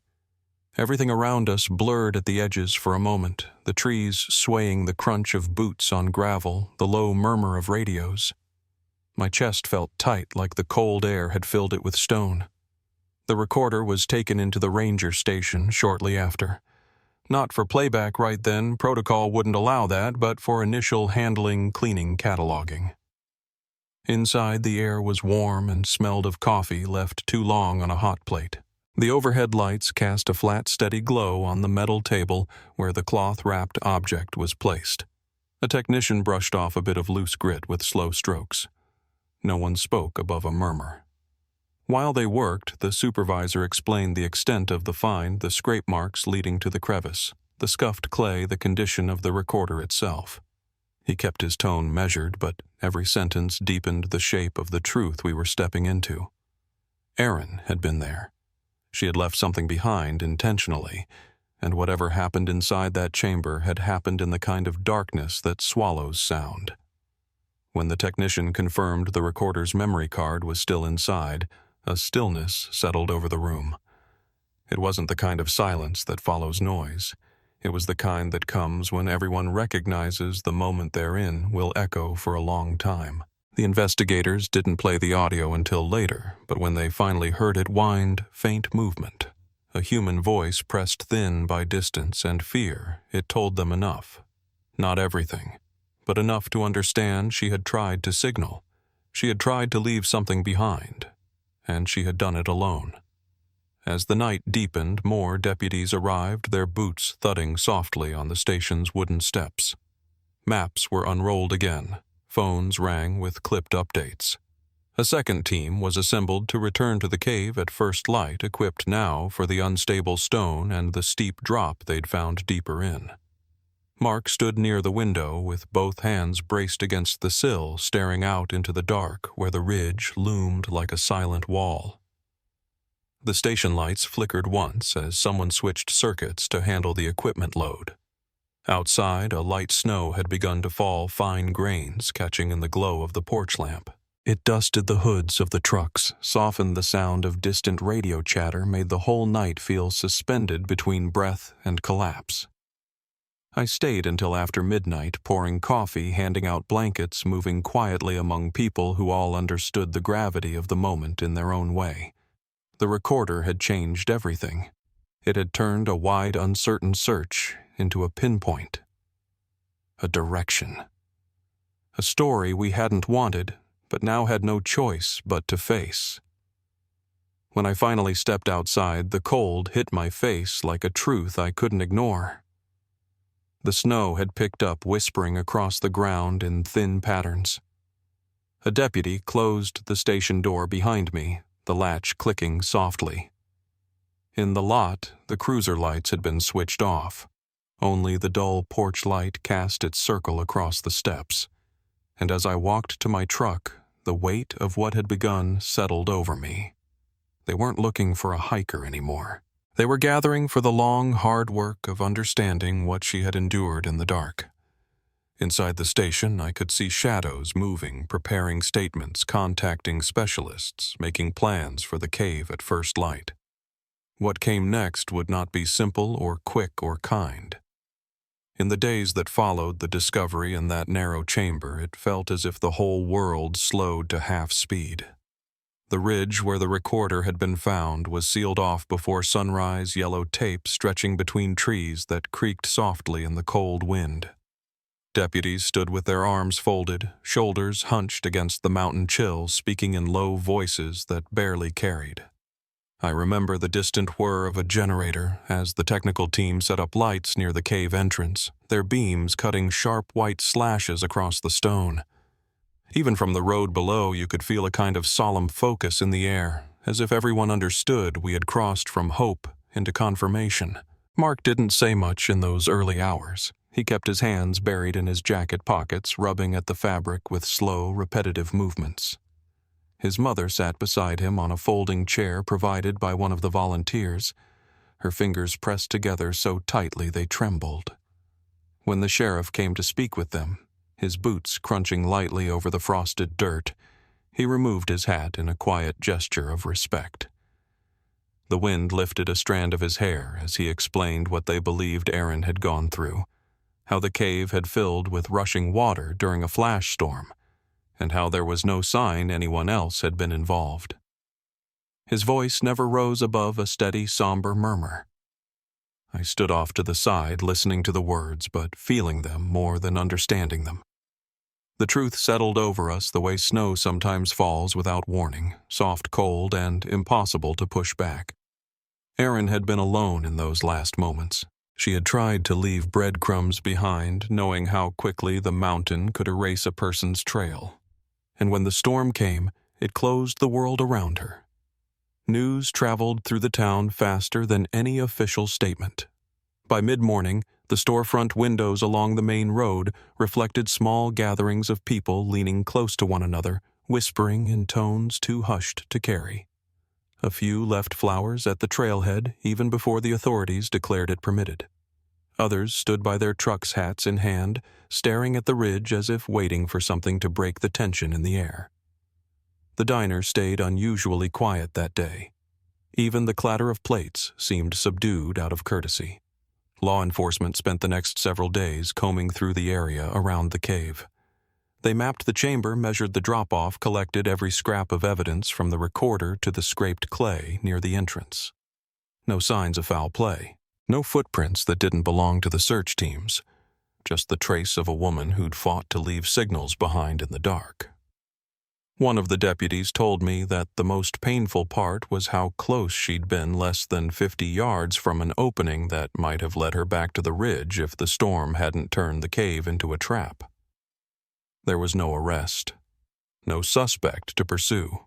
Everything around us blurred at the edges for a moment, the trees swaying, the crunch of boots on gravel, the low murmur of radios. My chest felt tight, like the cold air had filled it with stone. The recorder was taken into the ranger station shortly after. Not for playback right then, protocol wouldn't allow that, but for initial handling, cleaning, cataloging. Inside, the air was warm and smelled of coffee left too long on a hot plate. The overhead lights cast a flat, steady glow on the metal table where the cloth-wrapped object was placed. A technician brushed off a bit of loose grit with slow strokes. No one spoke above a murmur. While they worked, the supervisor explained the extent of the find, the scrape marks leading to the crevice, the scuffed clay, the condition of the recorder itself. He kept his tone measured, but every sentence deepened the shape of the truth we were stepping into. Erin had been there. She had left something behind intentionally, and whatever happened inside that chamber had happened in the kind of darkness that swallows sound. When the technician confirmed the recorder's memory card was still inside, a stillness settled over the room. It wasn't the kind of silence that follows noise. It was the kind that comes when everyone recognizes the moment they're in will echo for a long time. The investigators didn't play the audio until later, but when they finally heard it whined, faint movement. A human voice pressed thin by distance and fear, it told them enough. Not everything, but enough to understand she had tried to signal. She had tried to leave something behind, and she had done it alone. As the night deepened, more deputies arrived, their boots thudding softly on the station's wooden steps. Maps were unrolled again. Phones rang with clipped updates. A second team was assembled to return to the cave at first light, equipped now for the unstable stone and the steep drop they'd found deeper in. Mark stood near the window with both hands braced against the sill, staring out into the dark where the ridge loomed like a silent wall. The station lights flickered once as someone switched circuits to handle the equipment load. Outside, a light snow had begun to fall, fine grains catching in the glow of the porch lamp. It dusted the hoods of the trucks, softened the sound of distant radio chatter, made the whole night feel suspended between breath and collapse. I stayed until after midnight, pouring coffee, handing out blankets, moving quietly among people who all understood the gravity of the moment in their own way. The recorder had changed everything. It had turned a wide, uncertain search into a pinpoint. A direction. A story we hadn't wanted, but now had no choice but to face. When I finally stepped outside, the cold hit my face like a truth I couldn't ignore. The snow had picked up, whispering across the ground in thin patterns. A deputy closed the station door behind me, the latch clicking softly. In the lot, the cruiser lights had been switched off. Only the dull porch light cast its circle across the steps. And as I walked to my truck, the weight of what had begun settled over me. They weren't looking for a hiker anymore. They were gathering for the long, hard work of understanding what she had endured in the dark. Inside the station, I could see shadows moving, preparing statements, contacting specialists, making plans for the cave at first light. What came next would not be simple or quick or kind. In the days that followed the discovery in that narrow chamber, it felt as if the whole world slowed to half speed. The ridge where the recorder had been found was sealed off before sunrise, yellow tape stretching between trees that creaked softly in the cold wind. Deputies stood with their arms folded, shoulders hunched against the mountain chill, speaking in low voices that barely carried. I remember the distant whir of a generator as the technical team set up lights near the cave entrance, their beams cutting sharp white slashes across the stone. Even from the road below, you could feel a kind of solemn focus in the air, as if everyone understood we had crossed from hope into confirmation. Mark didn't say much in those early hours. He kept his hands buried in his jacket pockets, rubbing at the fabric with slow, repetitive movements. His mother sat beside him on a folding chair provided by one of the volunteers, her fingers pressed together so tightly they trembled. When the sheriff came to speak with them, his boots crunching lightly over the frosted dirt, he removed his hat in a quiet gesture of respect. The wind lifted a strand of his hair as he explained what they believed Erin had gone through, how the cave had filled with rushing water during a flash storm, and how there was no sign anyone else had been involved. His voice never rose above a steady, somber murmur. I stood off to the side, listening to the words, but feeling them more than understanding them. The truth settled over us the way snow sometimes falls without warning, soft, cold, and impossible to push back. Erin had been alone in those last moments. She had tried to leave breadcrumbs behind, knowing how quickly the mountain could erase a person's trail. And when the storm came, it closed the world around her. News traveled through the town faster than any official statement. By mid-morning, the storefront windows along the main road reflected small gatherings of people leaning close to one another, whispering in tones too hushed to carry. A few left flowers at the trailhead even before the authorities declared it permitted. Others stood by their trucks, hats in hand, staring at the ridge as if waiting for something to break the tension in the air. The diner stayed unusually quiet that day. Even the clatter of plates seemed subdued out of courtesy. Law enforcement spent the next several days combing through the area around the cave. They mapped the chamber, measured the drop-off, collected every scrap of evidence from the recorder to the scraped clay near the entrance. No signs of foul play. No footprints that didn't belong to the search teams. Just the trace of a woman who'd fought to leave signals behind in the dark. One of the deputies told me that the most painful part was how close she'd been, less than 50 yards from an opening that might have led her back to the ridge if the storm hadn't turned the cave into a trap. There was no arrest, no suspect to pursue.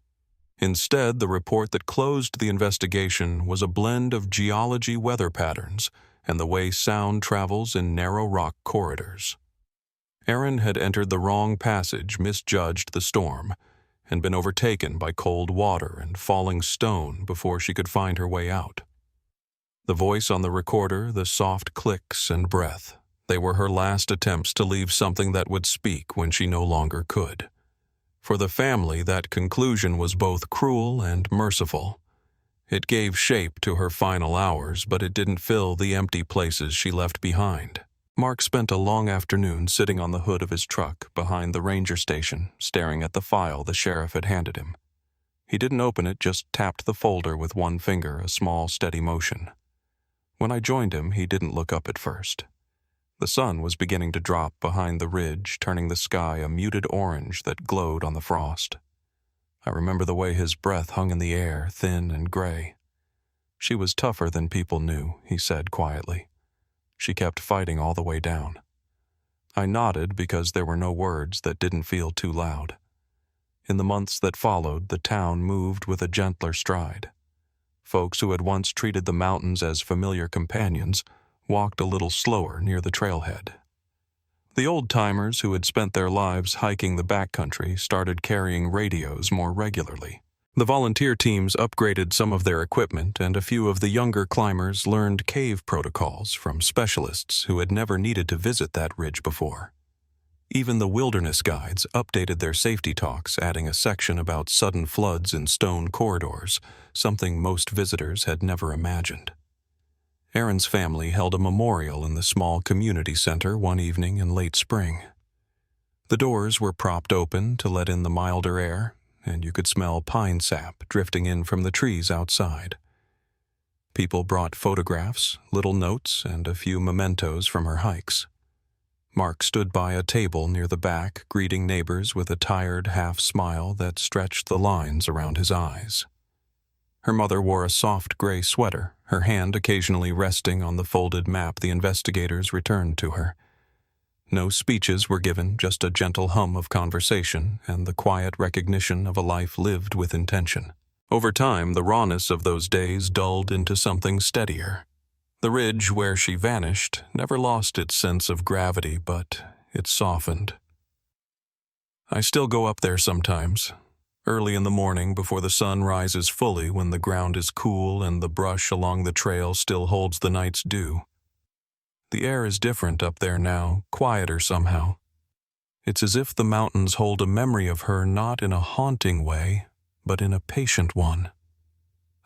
Instead, the report that closed the investigation was a blend of geology weather patterns and the way sound travels in narrow rock corridors. Erin had entered the wrong passage, misjudged the storm, and been overtaken by cold water and falling stone before she could find her way out. The voice on the recorder, the soft clicks and breath, they were her last attempts to leave something that would speak when she no longer could. For the family, that conclusion was both cruel and merciful. It gave shape to her final hours, but it didn't fill the empty places she left behind. Mark spent a long afternoon sitting on the hood of his truck behind the ranger station, staring at the file the sheriff had handed him. He didn't open it, just tapped the folder with one finger, a small, steady motion. When I joined him, he didn't look up at first. The sun was beginning to drop behind the ridge, turning the sky a muted orange that glowed on the frost. I remember the way his breath hung in the air, thin and gray. She was tougher than people knew, he said quietly. She kept fighting all the way down. I nodded because there were no words that didn't feel too loud. In the months that followed, the town moved with a gentler stride. Folks who had once treated the mountains as familiar companions walked a little slower near the trailhead. The old-timers who had spent their lives hiking the backcountry started carrying radios more regularly. The volunteer teams upgraded some of their equipment, and a few of the younger climbers learned cave protocols from specialists who had never needed to visit that ridge before. Even the wilderness guides updated their safety talks, adding a section about sudden floods in stone corridors, something most visitors had never imagined. Erin's family held a memorial in the small community center one evening in late spring. The doors were propped open to let in the milder air, and you could smell pine sap drifting in from the trees outside. People brought photographs, little notes, and a few mementos from her hikes. Mark stood by a table near the back, greeting neighbors with a tired half-smile that stretched the lines around his eyes. Her mother wore a soft gray sweater, her hand occasionally resting on the folded map the investigators returned to her. No speeches were given, just a gentle hum of conversation and the quiet recognition of a life lived with intention. Over time, the rawness of those days dulled into something steadier. The ridge where she vanished never lost its sense of gravity, but it softened. I still go up there sometimes, early in the morning before the sun rises fully, when the ground is cool and the brush along the trail still holds the night's dew. The air is different up there now, quieter somehow. It's as if the mountains hold a memory of her, not in a haunting way, but in a patient one.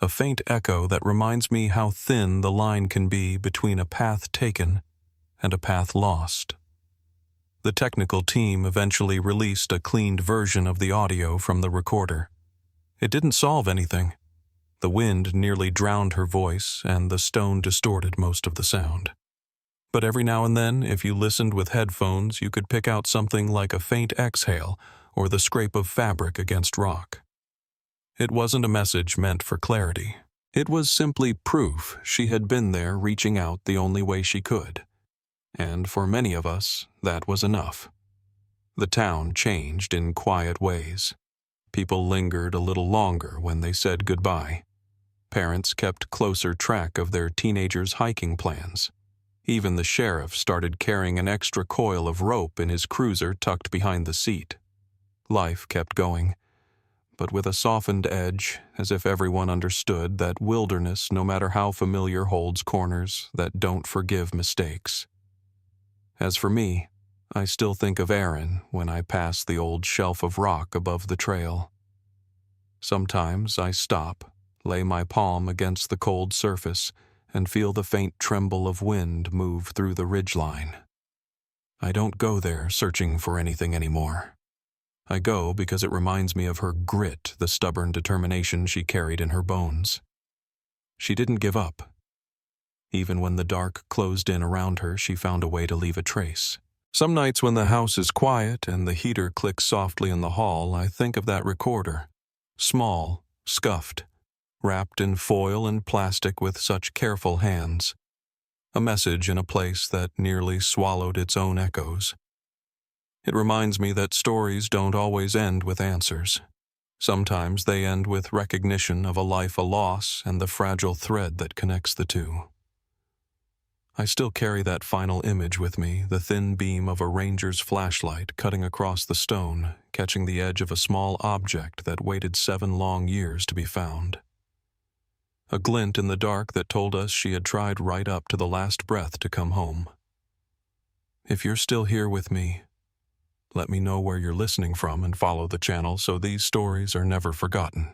A faint echo that reminds me how thin the line can be between a path taken and a path lost. The technical team eventually released a cleaned version of the audio from the recorder. It didn't solve anything. The wind nearly drowned her voice, and the stone distorted most of the sound. But every now and then, if you listened with headphones, you could pick out something like a faint exhale or the scrape of fabric against rock. It wasn't a message meant for clarity. It was simply proof she had been there, reaching out the only way she could. And for many of us, that was enough. The town changed in quiet ways. People lingered a little longer when they said goodbye. Parents kept closer track of their teenagers' hiking plans. Even the sheriff started carrying an extra coil of rope in his cruiser tucked behind the seat. Life kept going, but with a softened edge, as if everyone understood that wilderness, no matter how familiar, holds corners that don't forgive mistakes. As for me, I still think of Aaron when I pass the old shelf of rock above the trail. Sometimes I stop, lay my palm against the cold surface, and feel the faint tremble of wind move through the ridgeline. I don't go there searching for anything anymore. I go because it reminds me of her grit, the stubborn determination she carried in her bones. She didn't give up. Even when the dark closed in around her, she found a way to leave a trace. Some nights when the house is quiet and the heater clicks softly in the hall, I think of that recorder. Small, scuffed, wrapped in foil and plastic with such careful hands. A message in a place that nearly swallowed its own echoes. It reminds me that stories don't always end with answers. Sometimes they end with recognition of a life a loss and the fragile thread that connects the two. I still carry that final image with me, the thin beam of a ranger's flashlight cutting across the stone, catching the edge of a small object that waited 7 long years to be found. A glint in the dark that told us she had tried right up to the last breath to come home. If you're still here with me, let me know where you're listening from and follow the channel so these stories are never forgotten.